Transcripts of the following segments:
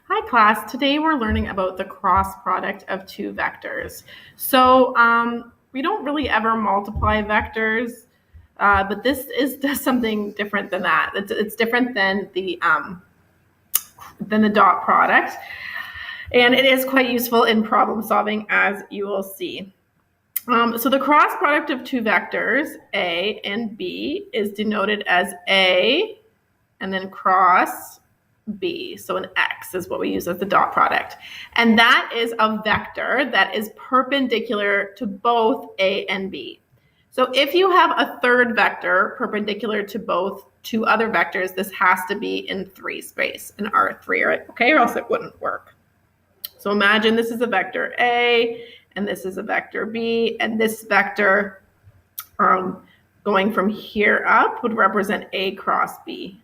Hi class, today we're learning about the cross product of two vectors. So we don't really ever multiply vectors, but this does something different than that. It's different than the dot product, and it is quite useful in problem solving, as you will see. So the cross product of two vectors, A and B, is denoted as A and then cross B. So an X is what we use as the dot product. And that is a vector that is perpendicular to both A and B. So if you have a third vector perpendicular to both two other vectors, this has to be in 3 space, in R3, okay, or else it wouldn't work. So imagine this is a vector A, and this is a vector B, and this vector going from here up would represent A cross B.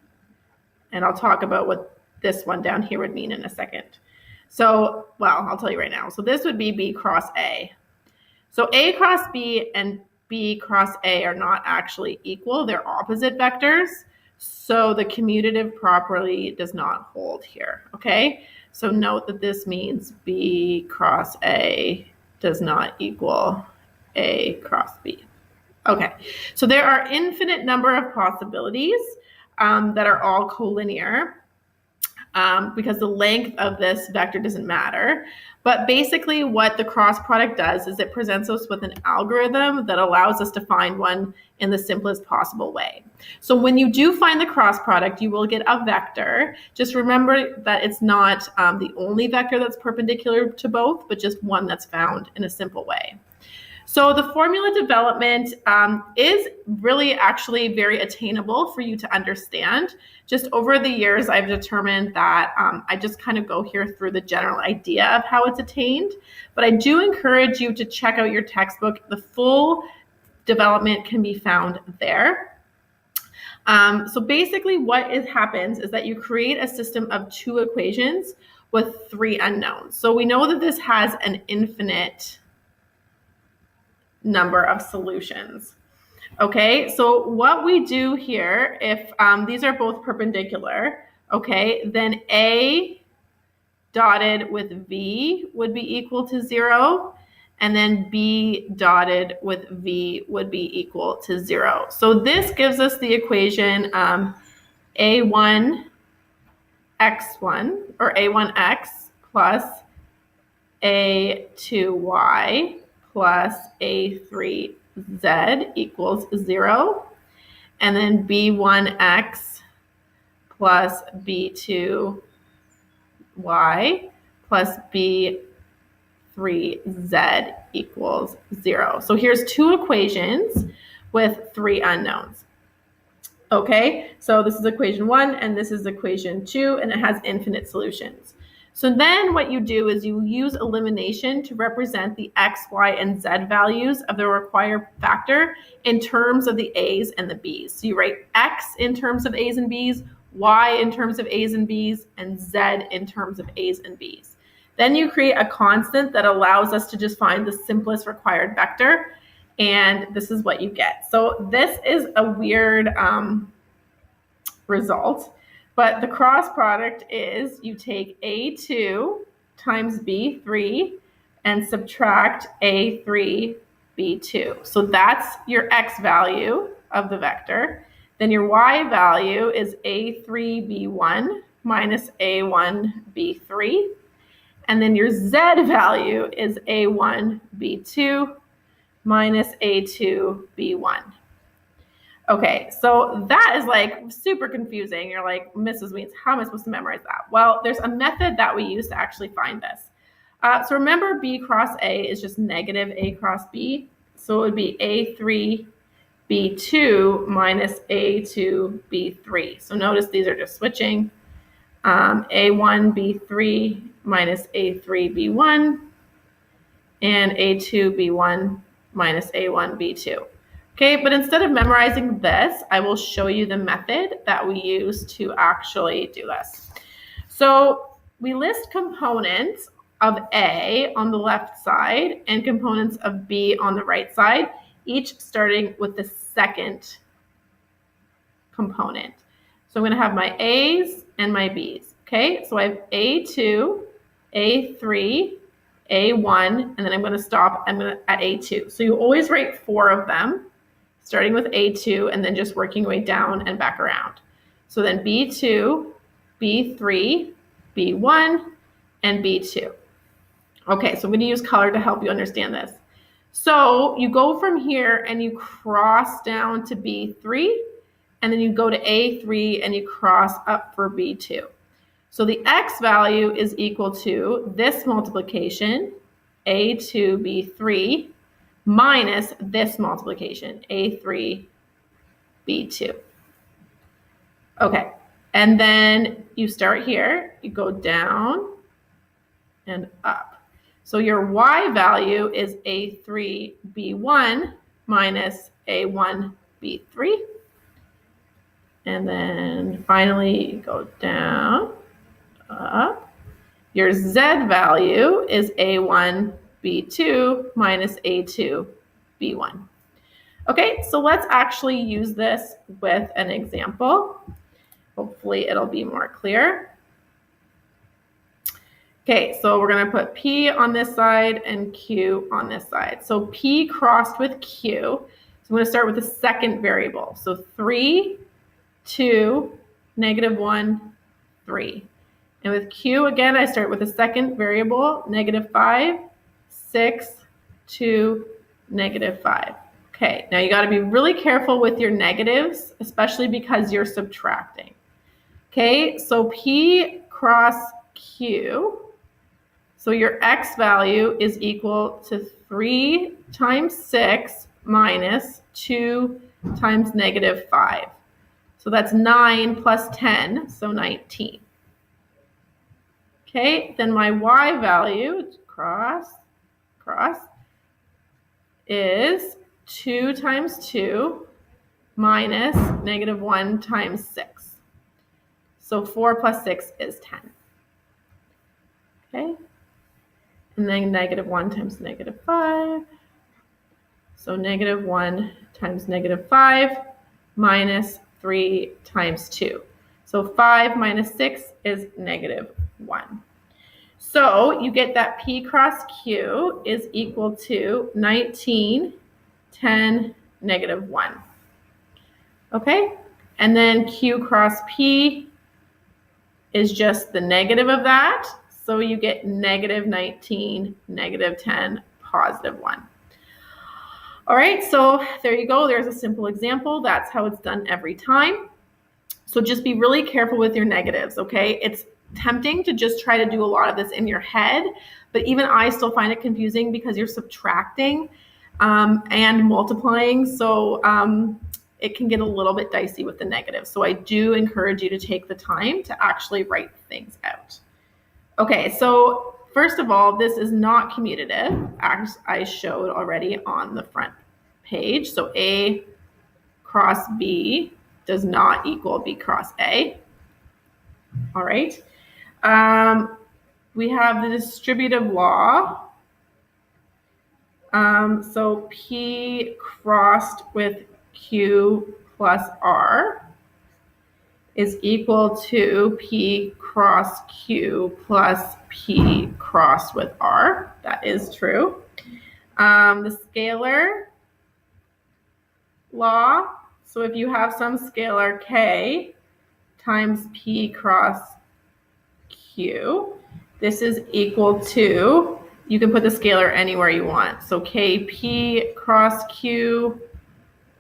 And I'll talk about what this one down here would mean in a second. So, well, I'll tell you right now. So this would be B cross A. So A cross B and B cross A are not actually equal. They're opposite vectors. So the commutative property does not hold here, okay? So note that this means B cross A does not equal A cross B. Okay, so there are infinite number of possibilities that are all collinear because the length of this vector doesn't matter. But basically what the cross product does is it presents us with an algorithm that allows us to find one in the simplest possible way. So when you do find the cross product, you will get a vector. Just remember that it's not the only vector that's perpendicular to both, but just one that's found in a simple way. So the formula development is really actually very attainable for you to understand. Just over the years, I've determined that I just kind of go here through the general idea of how it's attained. But I do encourage you to check out your textbook. The full development can be found there. So basically what happens is that you create a system of 2 equations with 3 unknowns. So we know that this has an infinite number of solutions. Okay, so what we do here, if these are both perpendicular, okay, then A dotted with V would be equal to 0, and then B dotted with V would be equal to 0. So this gives us the equation A1 x1 or A1x plus A2y plus A3z equals 0, and then B1x plus B2y plus B3z equals 0. So here's 2 equations with 3 unknowns. Okay, so this is equation 1 and this is equation 2, and it has infinite solutions. So then what you do is you use elimination to represent the x, y, and z values of the required factor in terms of the a's and the b's. So you write x in terms of a's and b's, y in terms of a's and b's, and z in terms of a's and b's. Then you create a constant that allows us to just find the simplest required vector, and this is what you get. So this is a weird result. But the cross product is you take A2 times B3 and subtract A3 B2. So that's your x value of the vector. Then your y value is A3 B1 minus A1 B3. And then your z value is A1 B2 minus A2 B1. Okay, so that is like super confusing. You're like, Mrs. Weens, how am I supposed to memorize that? Well, there's a method that we use to actually find this. So remember B cross A is just negative A cross B. So it would be A3 B2 minus A2 B3. So notice these are just switching. A1 B3 minus A3 B1 and A2 B1 minus A1 B2. Okay, but instead of memorizing this, I will show you the method that we use to actually do this. So we list components of A on the left side and components of B on the right side, each starting with the second component. So I'm going to have my A's and my B's. Okay, so I have A2, A3, A1, and then I'm going to stop at A2. So you always write 4 of them, starting with A2 and then just working your way down and back around. So then B2, B3, B1, and B2. Okay, so I'm going to use color to help you understand this. So you go from here and you cross down to B3, and then you go to A3 and you cross up for B2. So the X value is equal to this multiplication, A2B3, minus this multiplication, A3B2. Okay, and then you start here, you go down and up. So your Y value is A3B1 minus A1B3. And then finally you go down, up. Your Z value is A1B2 minus A2B1. Okay, so let's actually use this with an example. Hopefully it'll be more clear. Okay, so we're going to put P on this side and Q on this side. So P crossed with Q. So I'm going to start with the second variable. So 3, 2, -1, 3. And with Q, again, I start with the second variable, -5, 6, 2, -5. Okay, now you got to be really careful with your negatives, especially because you're subtracting. Okay, so P cross Q. So your X value is equal to 3 times 6 minus 2 times -5. So that's 9 plus 10, so 19. Okay, then my Y value, cross, is 2 times 2 minus -1 times 6. So 4 plus 6 is 10. Okay, and then -1 times -5. So -1 times -5 minus 3 times 2. So 5 minus 6 is -1. So you get that P cross Q is equal to 19, 10, -1. Okay, and then Q cross P is just the negative of that. So you get -19, -10, +1. All right, so there you go. There's a simple example. That's how it's done every time. So just be really careful with your negatives, okay? It's tempting to just try to do a lot of this in your head, but even I still find it confusing because you're subtracting and multiplying. So it can get a little bit dicey with the negatives. So I do encourage you to take the time to actually write things out. Okay, so first of all, this is not commutative, as I showed already on the front page. So A cross B does not equal B cross A. All right. We have the distributive law. So P crossed with Q plus R is equal to P cross Q plus P crossed with R. That is true. The scalar law. So if you have some scalar K times P cross Q, this is equal to, you can put the scalar anywhere you want. So KP cross Q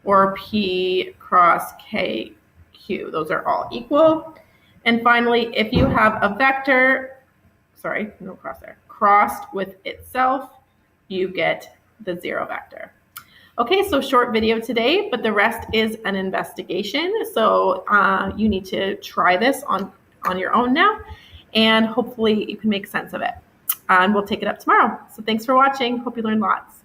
or P cross KQ. Those are all equal. And finally, if you have a vector, sorry, no cross there, crossed with itself, you get the 0 vector. Okay, so short video today, but the rest is an investigation. So you need to try this on your own now, and hopefully you can make sense of it. And we'll take it up tomorrow. So thanks for watching. Hope you learned lots.